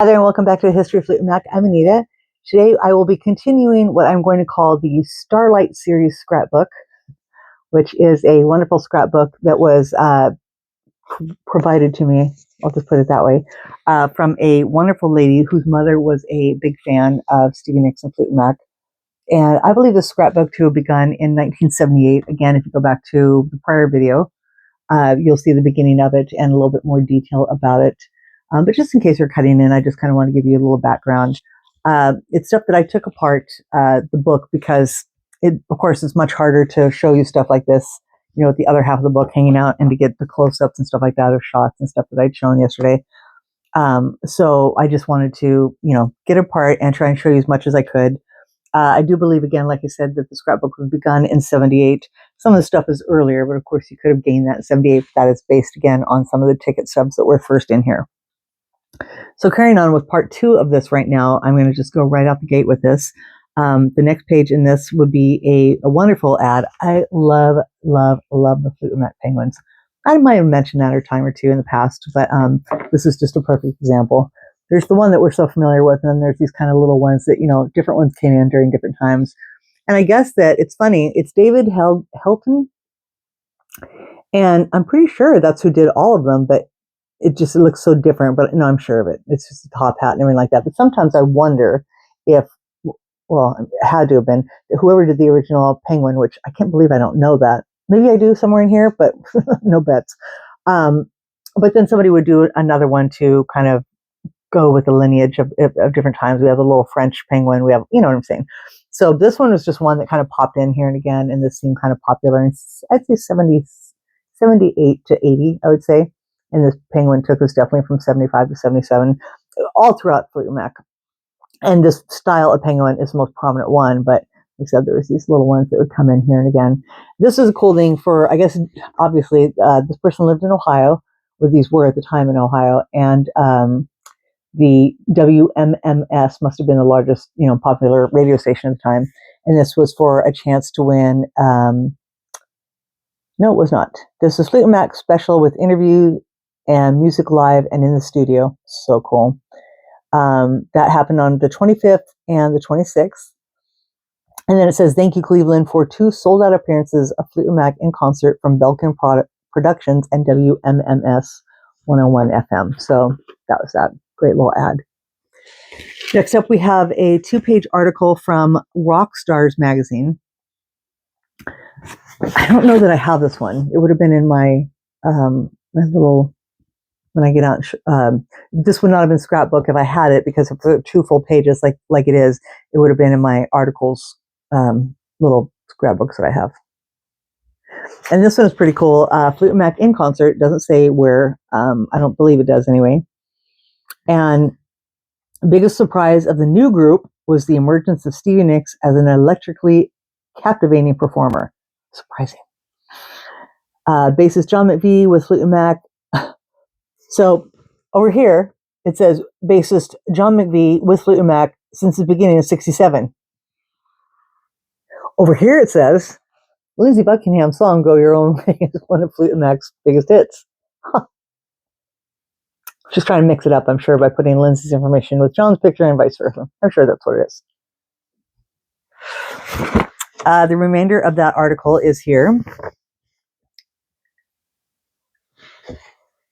Hi there, and welcome back to the History of Fleetwood Mac. I'm Anita. Today I will be continuing what I'm going to call the Starlight Series Scrapbook, which is a wonderful scrapbook that was provided to me, I'll just put it that way, from a wonderful lady whose mother was a big fan of Stevie Nicks and Fleetwood Mac. And I believe the scrapbook to have begun in 1978. Again, if you go back to the prior video, you'll see the beginning of it and a little bit more detail about it. But just in case you're cutting in, I just kind of want to give you a little background. It's stuff that I took apart the book because of course, it's much harder to show you stuff like this, with the other half of the book hanging out and to get the close-ups and stuff like that of shots and stuff that I'd shown yesterday. So I just wanted to, get apart and try and show you as much as I could. I do believe, again, like I said, that the scrapbook was begun in 78. Some of the stuff is earlier, but of course you could have gained that in 78. But that is based, again, on some of the ticket stubs that were first in here. So carrying on with part 2 of this right now, I'm going to just go right out the gate with this. The next page in this would be a wonderful ad. I love the Fleetwood Mac penguins. I might have mentioned that a time or two in the past, but this is just a perfect example. There's the one that we're so familiar with, and then there's these kind of little ones that, different ones came in during different times. And I guess that it's funny, it's David Helton, and I'm pretty sure that's who did all of them, but it looks so different, but no, I'm sure of it. It's just a top hat and everything like that. But sometimes I wonder if, well, it had to have been whoever did the original Penguin, which I can't believe I don't know that. Maybe I do somewhere in here, but no bets. But then somebody would do another one to kind of go with the lineage of different times. We have a little French penguin. We have, you know what I'm saying? So this one was just one that kind of popped in here and again, and this seemed kind of popular. And I'd say 78 to 80, I would say. And this penguin took us definitely from 75 to 77, all throughout Fleetwood Mac. And this style of penguin is the most prominent one, but like I said, there was these little ones that would come in here and again. This is a cool thing for, I guess, obviously, this person lived in Ohio, or these were at the time in Ohio, and the WMMS must have been the largest, popular radio station at the time. And this was for a chance to win. No, it was not. This is Fleetwood Mac special with interview and music live and in the studio. So cool. That happened on the 25th and the 26th. And then it says, thank you, Cleveland, for 2 sold-out appearances of Fleetwood Mac in concert from Belkin Productions and WMMS 101 FM. So that was that. Great little ad. Next up, we have a 2-page article from Rockstars magazine. I don't know that I have this one. It would have been in my little, when I get out, this would not have been Scrapbook if I had it, because if the 2 full pages like it is, it would have been in my articles, little scrapbooks that I have. And this one is pretty cool. Fleetwood Mac in concert, doesn't say where. I don't believe it does anyway. And the biggest surprise of the new group was the emergence of Stevie Nicks as an electrically captivating performer. Surprising. Bassist John McVie with Fleetwood Mac. So over here, it says bassist John McVie with Fleetwood Mac since the beginning of 67. Over here it says Lindsey Buckingham's song Go Your Own Way is one of Fleetwood Mac's biggest hits. Huh. Just trying to mix it up, I'm sure, by putting Lindsey's information with John's picture and vice versa. I'm sure that's what it is. The remainder of that article is here.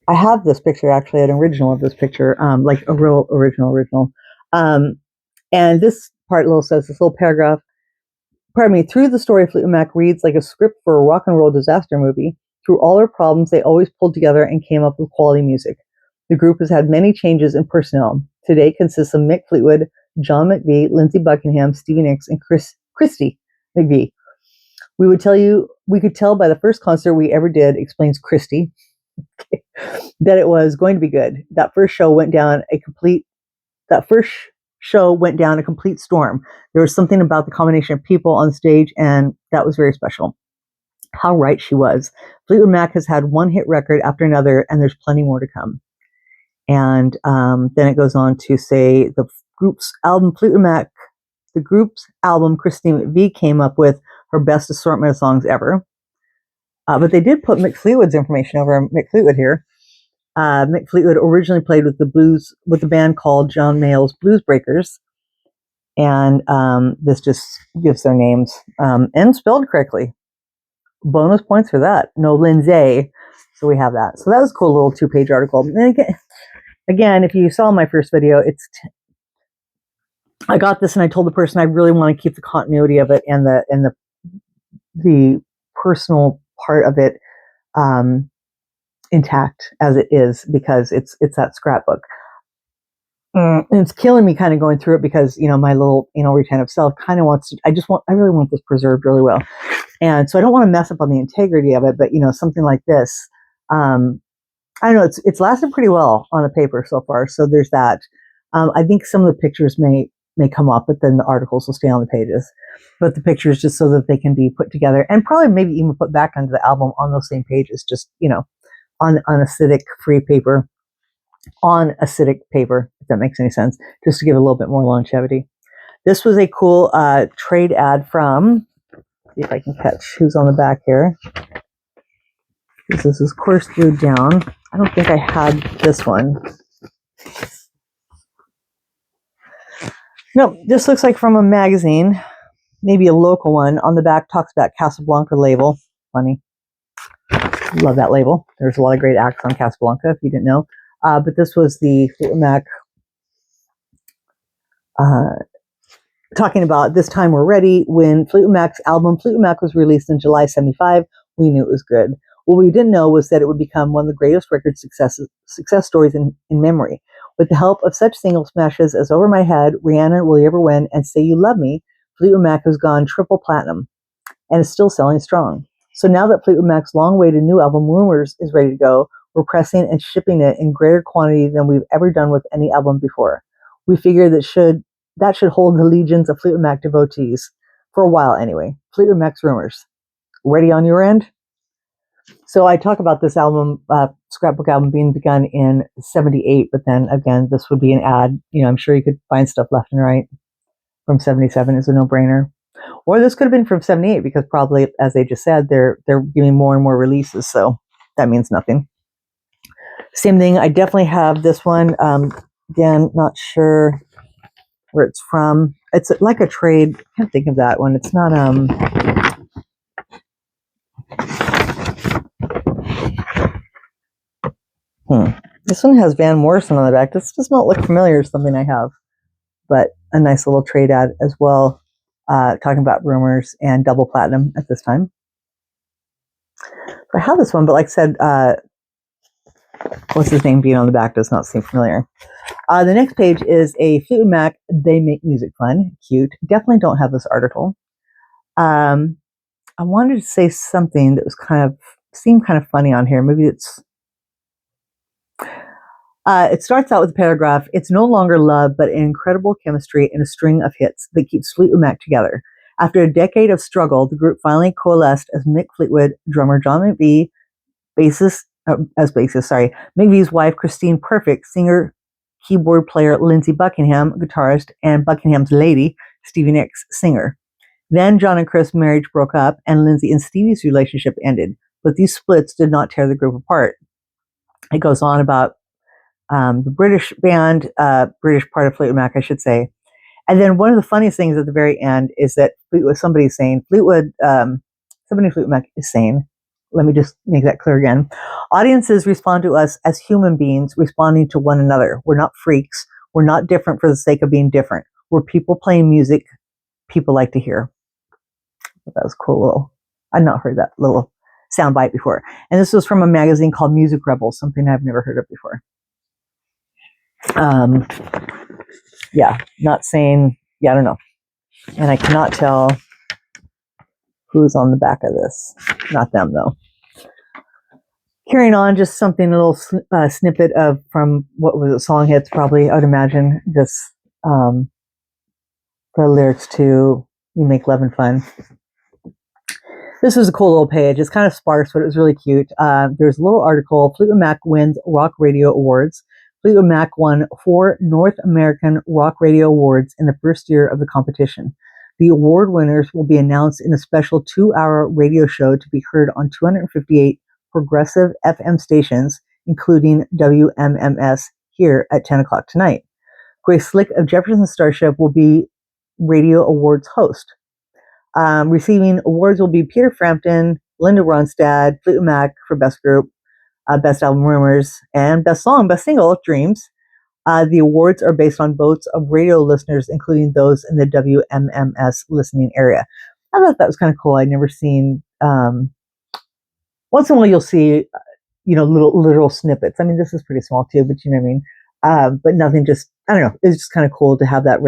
I have this picture, actually, an original of this picture, like a real original. And this part little says, this little paragraph, through the story of Fleetwood Mac reads like a script for a rock and roll disaster movie. Through all their problems, they always pulled together and came up with quality music. The group has had many changes in personnel. Today consists of Mick Fleetwood, John McVie, Lindsey Buckingham, Stevie Nicks, and Christy McVie. We could tell by the first concert we ever did, explains Christy, that it was going to be good. That first show went down a complete storm. There was something about the combination of people on stage, and that was very special. How right she was. Fleetwood Mac has had one hit record after another, and there's plenty more to come. And then it goes on to say the group's album, Fleetwood Mac, the group's album, Christine McVie came up with her best assortment of songs ever. But they did put Mick Fleetwood's information over Mick Fleetwood here. Mick Fleetwood originally played with the band called John Mayall's Blues Breakers, and this just gives their names and spelled correctly. Bonus points for that. No Lindsay, so we have that. So that was a cool little 2-page article. And again, if you saw my first video, I got this and I told the person I really want to keep the continuity of it and the personal part of it intact as it is, because it's that scrapbook. And it's killing me kind of going through it, because my little retentive self kind of wants to, I really want this preserved really well, and so I don't want to mess up on the integrity of it. But something like this, I don't know, it's lasted pretty well on the paper so far, so there's that. I think some of the pictures may come up, but then the articles will stay on the pages, but the pictures just so that they can be put together and probably maybe even put back onto the album on those same pages, just on acidic free paper, on acidic paper, if that makes any sense, just to give a little bit more longevity. This was a cool trade ad from, see if I can catch who's on the back here. This is course glued down. I don't think I had this one. No, this looks like from a magazine, maybe a local one. On the back talks about Casablanca label. Funny. Love that label. There's a lot of great acts on Casablanca, if you didn't know. But this was the Fleetwood Mac talking about This Time We're Ready. When Fleetwood Mac's album Fleetwood Mac was released in July '75, we knew it was good. What we didn't know was that it would become one of the greatest record success stories in memory. With the help of such single smashes as Over My Head, Rihanna, Will You Ever Win, and Say You Love Me, Fleetwood Mac has gone triple platinum and is still selling strong. So now that Fleetwood Mac's long-awaited new album Rumors is ready to go, we're pressing and shipping it in greater quantity than we've ever done with any album before. We figure that should hold the legions of Fleetwood Mac devotees for a while anyway. Fleetwood Mac's Rumors. Ready on your end? So I talk about this album, Scrapbook album, being begun in '78, but then again, this would be an ad. I'm sure you could find stuff left and right from '77 is a no-brainer. Or this could have been from '78, because probably, as they just said, they're giving more and more releases, so that means nothing. Same thing, I definitely have this one. Again, not sure where it's from. It's like a trade. I can't think of that one. It's not This one has Van Morrison on the back. This does not look familiar as something I have, but a nice little trade ad as well, talking about Rumors and double platinum at this time. So I have this one, but like I said, what's his name being on the back does not seem familiar. The next page is a Fleetwood Mac, They Make Music Fun. Cute. Definitely don't have this article. I wanted to say something that was seemed kind of funny on here. Maybe it's it starts out with a paragraph. It's no longer love, but an incredible chemistry and a string of hits that keeps Fleetwood Mac together. After a decade of struggle, the group finally coalesced as Mick Fleetwood, drummer John McVie, Mick V's wife Christine Perfect, singer, keyboard player Lindsey Buckingham, guitarist, and Buckingham's lady, Stevie Nicks, singer. Then John and Chris' marriage broke up, and Lindsey and Stevie's relationship ended. But these splits did not tear the group apart. It goes on about the British band, British part of Fleetwood Mac, I should say. And then one of the funniest things at the very end is that somebody in Fleetwood Mac is saying, let me just make that clear again. Audiences respond to us as human beings responding to one another. We're not freaks. We're not different for the sake of being different. We're people playing music people like to hear. That was cool. I'd not heard that little soundbite before. And this was from a magazine called Music Rebels, something I've never heard of before. Not saying, I don't know. And I cannot tell who's on the back of this. Not them, though. Carrying on, just something, a little snippet from what was it, song hits, probably, I would imagine, just the lyrics to You Make Love and Fun. This was a cool little page. It's kind of sparse, but it was really cute. There's a little article, Fleetwood Mac wins Rock Radio Awards. Fleetwood Mac won 4 North American Rock Radio Awards in the first year of the competition. The award winners will be announced in a special 2-hour radio show to be heard on 258 progressive FM stations including WMMS here at 10 o'clock tonight. Grace Slick of Jefferson Starship will be Radio Awards host. Receiving awards will be Peter Frampton, Linda Ronstadt, Fleetwood Mac for Best Group, Best Album Rumors, and Best Song, Best Single, Dreams. The awards are based on votes of radio listeners, including those in the WMMS listening area. I thought that was kind of cool. I'd never seen, once in a while you'll see, little literal snippets. I mean, this is pretty small too, but you know what I mean? But nothing just, I don't know. It's just kind of cool to have that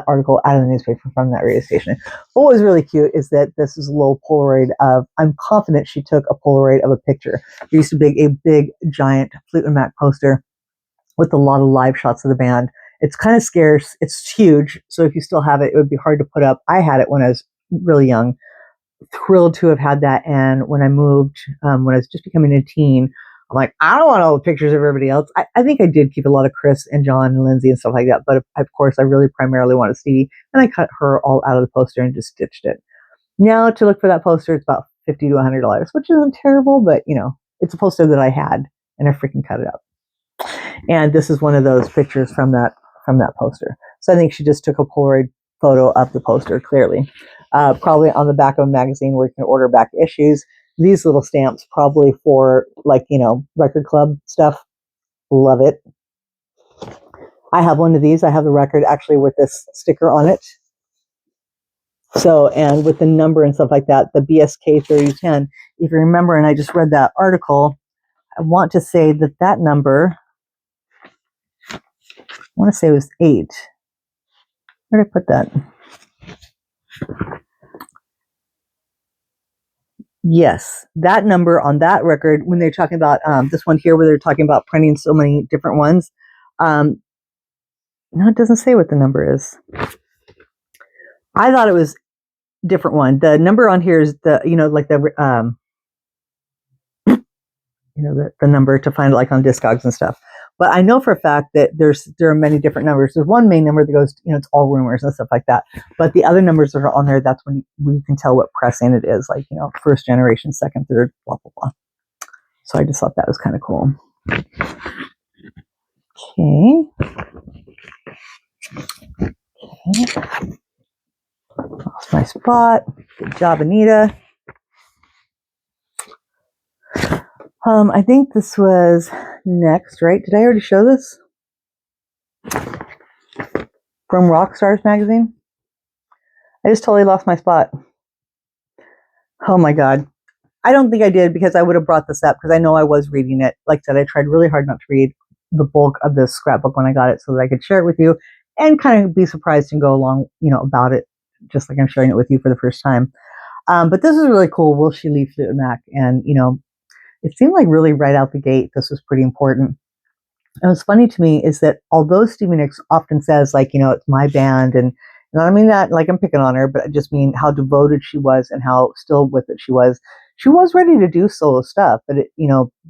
article out of the newspaper from that radio station. But what was really cute is that this is a little Polaroid of, I'm confident she took a Polaroid of a picture. There used to be a big, giant Fleetwood Mac poster with a lot of live shots of the band. It's kind of scarce. It's huge. So if you still have it, it would be hard to put up. I had it when I was really young. Thrilled to have had that. And when I moved, when I was just becoming a teen, I'm like, I don't want all the pictures of everybody else. I think I did keep a lot of Chris and John and Lindsay and stuff like that. But of course, I really primarily wanted Stevie. And I cut her all out of the poster and just stitched it. Now to look for that poster, it's about $50 to $100, which isn't terrible. But, it's a poster that I had and I freaking cut it up. And this is one of those pictures from that poster. So I think she just took a Polaroid photo of the poster, clearly. Probably on the back of a magazine where you can order back issues. These little stamps, probably for record club stuff. Love it. I have one of these. I have the record actually with this sticker on it. So, and with the number and stuff like that, the BSK 3010. If you remember, and I just read that article, I want to say that number, I want to say it was 8. Where did I put that? Yes, that number on that record, when they're talking about this one here, where they're talking about printing so many different ones. No, it doesn't say what the number is. I thought it was a different one. The number on here is the number to find like on Discogs and stuff. But I know for a fact that there are many different numbers. There's one main number that goes, it's all rumors and stuff like that. But the other numbers that are on there, that's when we can tell what pressing it is, like, first generation, second, third, blah, blah, blah. So I just thought that was kind of cool. Okay. Lost my spot. Good job, Anita. I think this was next, right? Did I already show this? From Rockstars magazine? I just totally lost my spot. Oh my God. I don't think I did, because I would have brought this up, because I know I was reading it. Like I said, I tried really hard not to read the bulk of this scrapbook when I got it so that I could share it with you and kind of be surprised and go along, about it, just like I'm sharing it with you for the first time. But this is really cool. Will she leave Fleetwood Mac? And, it seemed like really right out the gate, this was pretty important. And what's funny to me is that although Stevie Nicks often says, like, it's my band, and I don't mean that like I'm picking on her, but I just mean how devoted she was and how still with it she was ready to do solo stuff. But,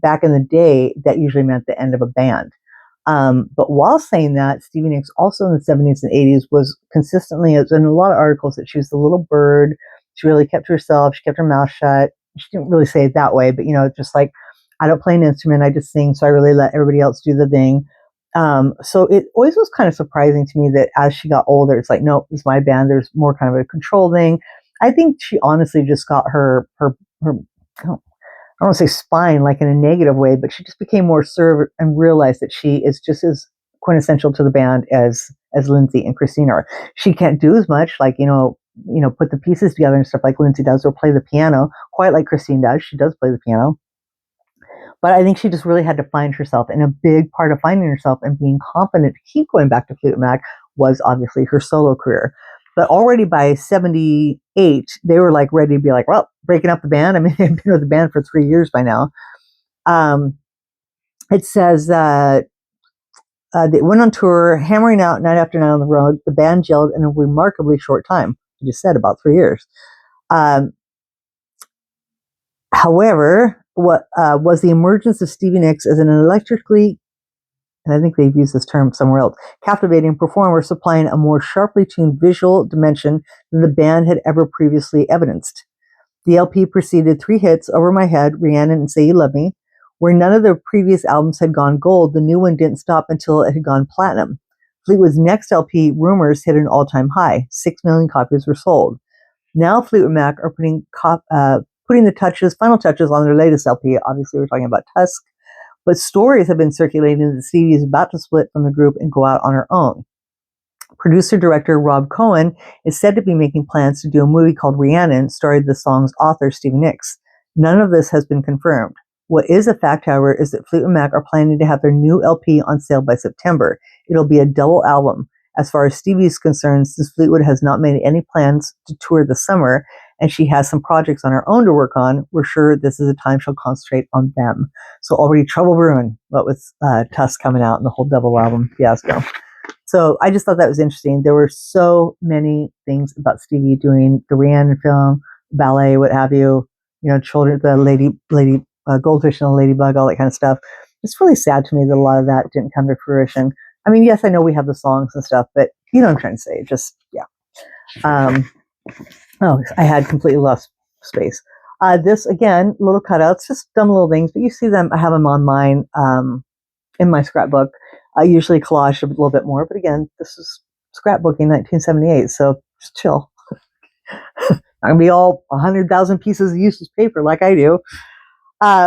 back in the day, that usually meant the end of a band. But while saying that, Stevie Nicks also in the 70s and 80s was consistently, it's in a lot of articles, that she was the little bird. She really kept to herself. She kept her mouth shut. She didn't really say it that way, but, just like, I don't play an instrument, I just sing, so I really let everybody else do the thing. So it always was kind of surprising to me that as she got older, it's like, no, it's my band. There's more kind of a control thing. I think she honestly just got her I don't want to say spine like in a negative way, but she just became more served and realized that she is just as quintessential to the band as Lindsay and Christina are. She can't do as much, like, put the pieces together and stuff like Lindsay does, or play the piano quite like Christine does. She does play the piano. But I think she just really had to find herself, and a big part of finding herself and being confident to keep going back to Fleetwood Mac was obviously her solo career. But already by 78, they were like ready to be like, well, breaking up the band. I mean, they've been with the band for 3 years by now. It says that they went on tour, hammering out night after night on the road. The band gelled in a remarkably short time. You just said about 3 years. However, what was the emergence of Stevie Nicks as an electrically, and I think they've used this term somewhere else, captivating performer, supplying a more sharply tuned visual dimension than the band had ever previously evidenced. The LP preceded 3 hits, Over My Head, Rhiannon, and Say You Love Me, Where none of their previous albums had gone gold, the new one didn't stop until it had gone platinum. Fleetwood's next LP, Rumors, hit an all-time high. 6 million copies were sold. Now Fleetwood Mac are putting the final touches on their latest LP. Obviously, we're talking about Tusk. But stories have been circulating that Stevie is about to split from the group and go out on her own. Producer-director Rob Cohen is said to be making plans to do a movie called Rhiannon, starring the song's author, Stevie Nicks. None of this has been confirmed. What is a fact, however, is that Fleetwood Mac are planning to have their new LP on sale by September. It'll be a double album. As far as Stevie is concerned, since Fleetwood has not made any plans to tour this summer, and she has some projects on her own to work on, we're sure this is a time she'll concentrate on them. So already trouble brewing, what with Tusk coming out and the whole double album fiasco. So I just thought that was interesting. There were so many things about Stevie doing the Rhiannon film, ballet, what have you, children, the lady goldfish and the ladybug, all that kind of stuff. It's really sad to me that a lot of that didn't come to fruition. I mean, yes, I know we have the songs and stuff, but you know what I'm trying to say. Just, yeah. I had completely lost space. This, again, little cutouts, just dumb little things, but you see them. I have them on mine in my scrapbook. I usually collage a little bit more, but again, this is scrapbooking 1978, so just chill. Not going to be all 100,000 pieces of useless paper like I do.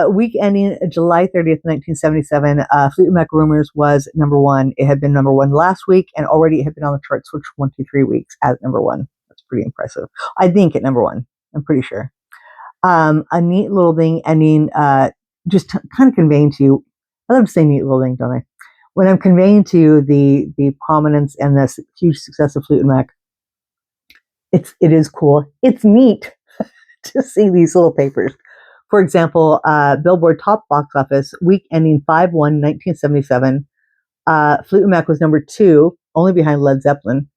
Week ending July 30th, 1977, Fleetwood Mac Rumors was number one. It had been number one last week, and already it had been on the charts for 23 weeks at number one. That's pretty impressive. I think at number one. I'm pretty sure. A neat little thing ending, just kind of conveying to you, I love to say neat little thing, don't I? When I'm conveying to you the prominence and the huge success of Fleetwood Mac, it is cool. It's neat to see these little papers. For example, Billboard Top Box Office, week ending 5/1/1977, Fleetwood Mac was number 2, only behind Led Zeppelin,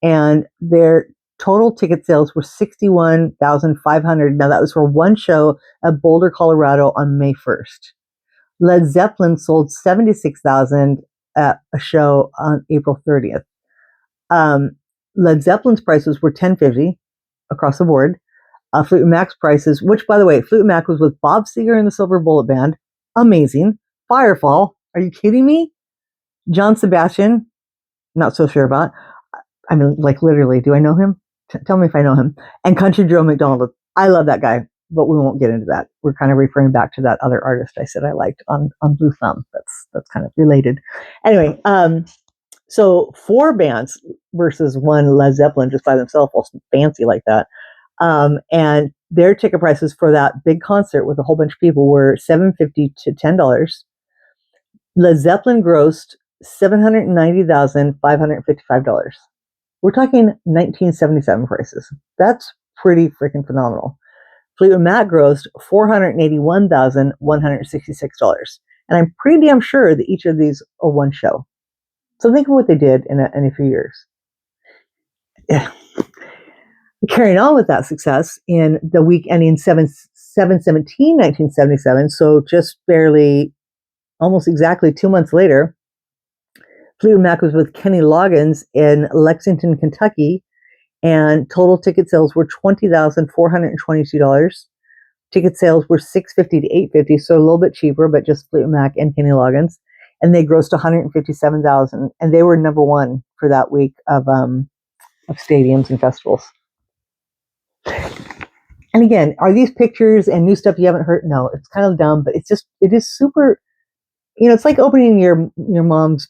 and their total ticket sales were 61,500. Now, that was for one show at Boulder, Colorado on May 1st. Led Zeppelin sold 76,000 at a show on April 30th. Led Zeppelin's prices were $10.50 across the board. Fleetwood Mac's prices, which, by the way, Fleetwood Mac was with Bob Seger and the Silver Bullet Band. Amazing. Firefall. Are you kidding me? John Sebastian. Not so sure about. I mean, like, literally, do I know him? Tell me if I know him. And Country Joe McDonald. I love that guy, but we won't get into that. We're kind of referring back to that other artist I said I liked on Blue Thumb. That's kind of related. Anyway, so 4 bands versus 1 Led Zeppelin just by themselves, all fancy like that. And their ticket prices for that big concert with a whole bunch of people were $7.50 to $10. Led Zeppelin grossed $790,555. We're talking 1977 prices. That's pretty freaking phenomenal. Fleetwood Mac grossed $481,166. And I'm pretty damn sure that each of these are one show. So think of what they did in a few years. Yeah. Carrying on with that success, in the week ending 7/17/1977, so just barely, almost exactly 2 months later, Fleetwood Mac was with Kenny Loggins in Lexington, Kentucky, and total ticket sales were $20,422. Ticket sales were $650 to $850, so a little bit cheaper, but just Fleetwood Mac and Kenny Loggins, and they grossed $157,000, and they were number one for that week of stadiums and festivals. And again, are these pictures and new stuff you haven't heard? No, it's kind of dumb, but it is super, it's like opening your mom's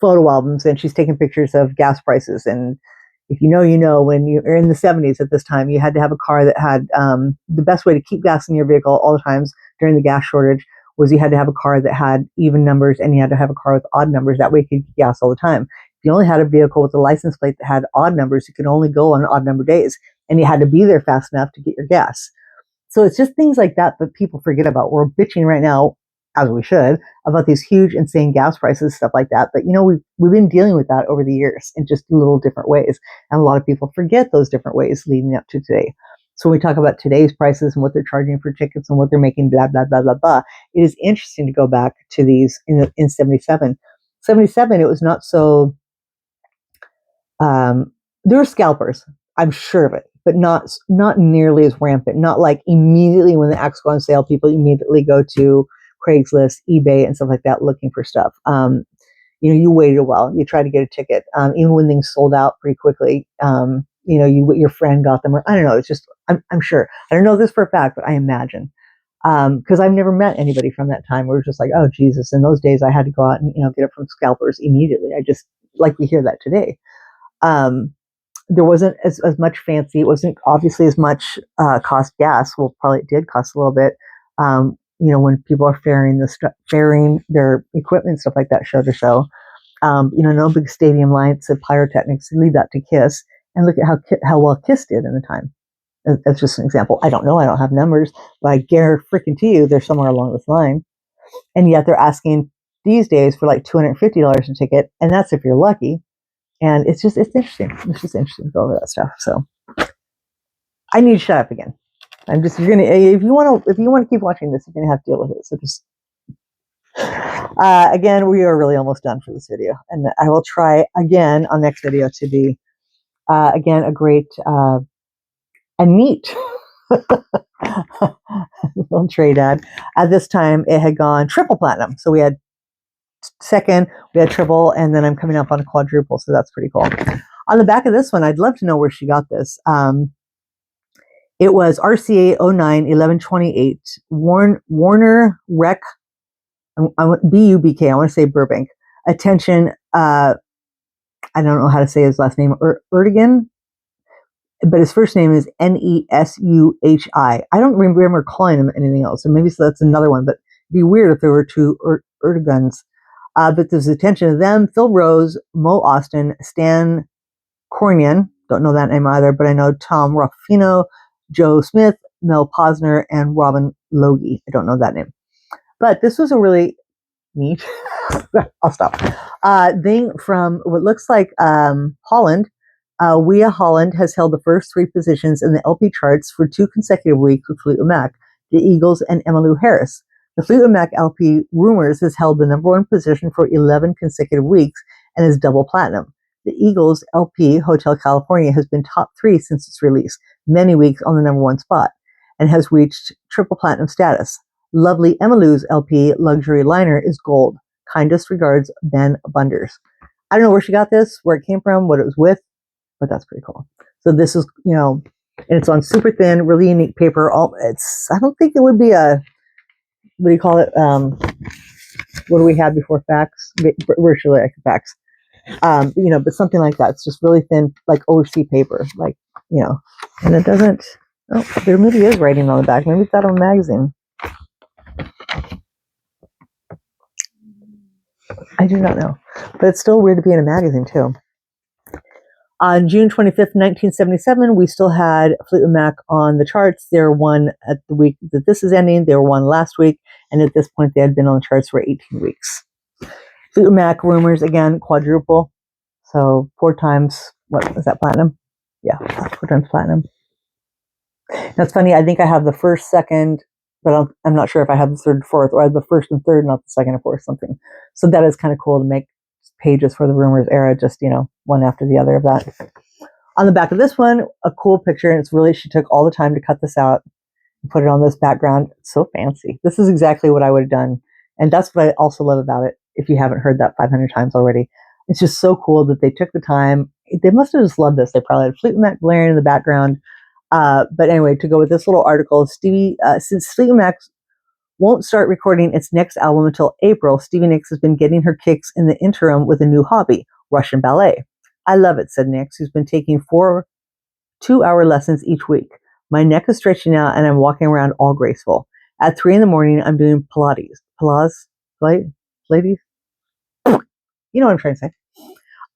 photo albums and she's taking pictures of gas prices. And if you know, when you're in the 70s at this time, you had to have a car that had, the best way to keep gas in your vehicle all the times during the gas shortage was you had to have a car that had even numbers and you had to have a car with odd numbers. That way you could get gas all the time. If you only had a vehicle with a license plate that had odd numbers, you could only go on odd number days. And you had to be there fast enough to get your gas. So it's just things like that that people forget about. We're bitching right now, as we should, about these huge, insane gas prices, stuff like that. But, we've been dealing with that over the years in just little different ways. And a lot of people forget those different ways leading up to today. So when we talk about today's prices and what they're charging for tickets and what they're making, blah, blah, blah, blah, blah, it is interesting to go back to these in 77. 77, it was not so, there were scalpers, I'm sure of it, but not nearly as rampant. Not like immediately when the acts go on sale, people immediately go to Craigslist, eBay, and stuff like that looking for stuff. You waited a while. You tried to get a ticket, even when things sold out pretty quickly. Your friend got them, or I don't know. It's just I'm sure. I don't know this for a fact, but I imagine because I've never met anybody from that time. We were just like, oh Jesus! In those days, I had to go out and get it from scalpers immediately. I just like we hear that today. There wasn't as much fancy. It wasn't obviously as much cost gas. Well, probably it did cost a little bit. When people are ferrying their equipment and stuff like that show to show. No big stadium lights and pyrotechnics. Leave that to Kiss, and look at how well Kiss did in the time. That's just an example. I don't know. I don't have numbers, but I guarantee freaking to you they're somewhere along this line. And yet they're asking these days for like $250 a ticket, and that's if you're lucky. And it's interesting. It's just interesting to go over that stuff. So I need to shut up again. If you want to keep watching this, you're gonna have to deal with it. So just again, we are really almost done for this video, and I will try again on next video to be again a great and neat little trade ad. At this time, it had gone triple platinum, so we had second, we had triple, and then I'm coming up on a quadruple, so that's pretty cool. On the back of this one, I'd love to know where she got this. It was RCA 09-1128 Warner Rec BUBK. I want to say Burbank. Attention, I don't know how to say his last name, Erdogan, but his first name is Nesuhi. I don't remember calling him anything else, so maybe that's another one, but it'd be weird if there were two Erdogans. But there's attention to them: Phil Rose, Mo Austin, Stan Cornian, don't know that name either, but I know Tom Ruffino, Joe Smith, Mel Posner, and Robin Logie. I don't know that name. But this was a really neat, I'll stop, thing from what looks like Holland. Wea Holland has held the first three positions in the LP charts for 2 consecutive weeks with Fleetwood Mac, the Eagles, and Emmylou Harris. The Fleetwood Mac LP Rumors has held the number 1 position for 11 consecutive weeks and is double platinum. The Eagles LP Hotel California has been top 3 since its release, many weeks on the number 1 spot, and has reached triple platinum status. Lovely Emmylou's LP Luxury Liner is gold. Kindest regards, Ben Bunders. I don't know where she got this, where it came from, what it was with, but that's pretty cool. So this is, and it's on super thin, really unique paper. I don't think it would be what do you call it? What do we have before fax? Virtually like fax. But something like that. It's just really thin, like OC paper, and it doesn't, there maybe is writing on the back. Maybe it's out of a magazine. I do not know, but it's still weird to be in a magazine too. On June 25th, 1977, we still had Fleetwood Mac on the charts. They were one at the week that this is ending. They were one last week, and at this point, they had been on the charts for 18 weeks. Fleetwood Mac Rumors, again, quadruple. So 4 times, what was that, platinum? Yeah, 4 times platinum. That's funny. I think I have the first, second, but I'm not sure if I have the third, fourth, or I have the first and third, not the second or fourth, something. So that is kind of cool to make pages for the Rumors era, just, one after the other of that. On the back of this one, a cool picture, and it's really, she took all the time to cut this out and put it on this background. It's so fancy. This is exactly what I would have done. And that's what I also love about it, if you haven't heard that 500 times already. It's just so cool that they took the time. They must have just loved this. They probably had Fleetwood Mac blaring in the background. But anyway, to go with this little article, since Fleetwood Mac won't start recording its next album until April, Stevie Nicks has been getting her kicks in the interim with a new hobby, Russian ballet. I love it, said Nicks, who's been taking 4 2-hour lessons each week. My neck is stretching out and I'm walking around all graceful. At 3 a.m, I'm doing Pilates. Ladies? You know what I'm trying to say.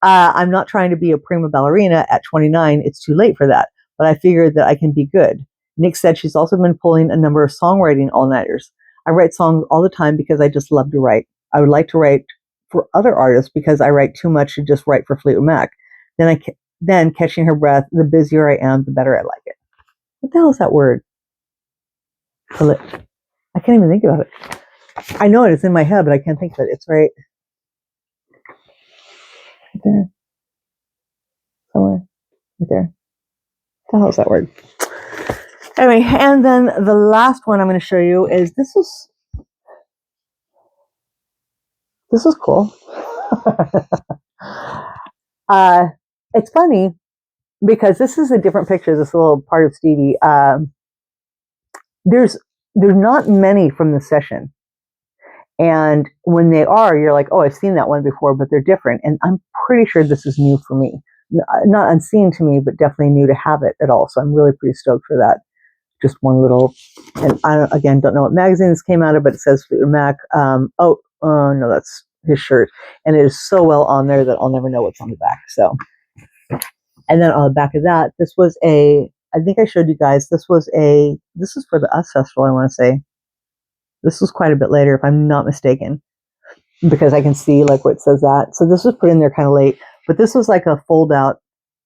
I'm not trying to be a prima ballerina at 29. It's too late for that, but I figured that I can be good. Nick said she's also been pulling a number of songwriting all-nighters. I write songs all the time because I just love to write. I would like to write for other artists because I write too much to just write for Fleetwood Mac. Then catching her breath, the busier I am, the better I like it. What the hell is that word? I can't even think about it. I know it. It's in my head, but I can't think of it. It's right there. Somewhere. Right there. What the hell is that word? Anyway, and then the last one I'm going to show you is, this was This is cool. It's funny because this is a different picture. This little part of Stevie. There's not many from the session, and when they are, you're like, oh, I've seen that one before, but they're different. And I'm pretty sure this is new for me, not unseen to me, but definitely new to have it at all. So I'm really pretty stoked for that. Just one little, and I don't know what magazine this came out of, but it says Fleetwood Mac. No, that's his shirt, and it is so well on there that I'll never know what's on the back. So, and then on the back of that, this was I think I showed you guys, this is for the US Festival, I want to say. This was quite a bit later, if I'm not mistaken, because I can see like where it says that. So this was put in there kind of late, but this was like a fold out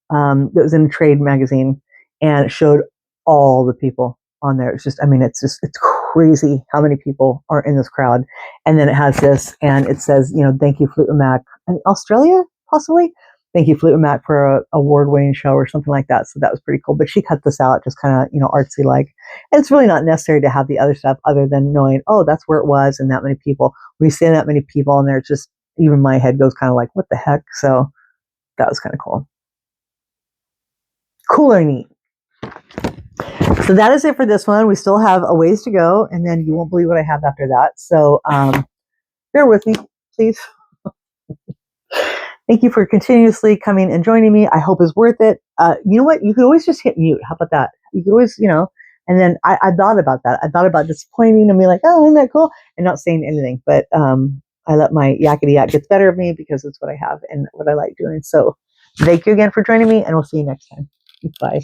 that was in a trade magazine, and it showed all the people on there. It's it's crazy how many people are in this crowd. And then it has this, and it says, thank you, Fleetwood Mac, and Australia, possibly. Thank you, Fleetwood Mac, for a award-winning show or something like that. So that was pretty cool. But she cut this out, just kind of, artsy like. And it's really not necessary to have the other stuff other than knowing, oh, that's where it was, and that many people. When you see that many people in there, it's just, even my head goes kind of like, what the heck? So that was kind of cool. Cool or neat. So that is it for this one. We still have a ways to go, and then you won't believe what I have after that. So bear with me, please. Thank you for continuously coming and joining me. I hope it's worth it. You know what? You could always just hit mute. How about that? You could always, and then I thought about that. I thought about disappointing and be like, oh, isn't that cool? And not saying anything. But I let my yakety yak get the better of me, because it's what I have and what I like doing. So thank you again for joining me, and we'll see you next time. Bye.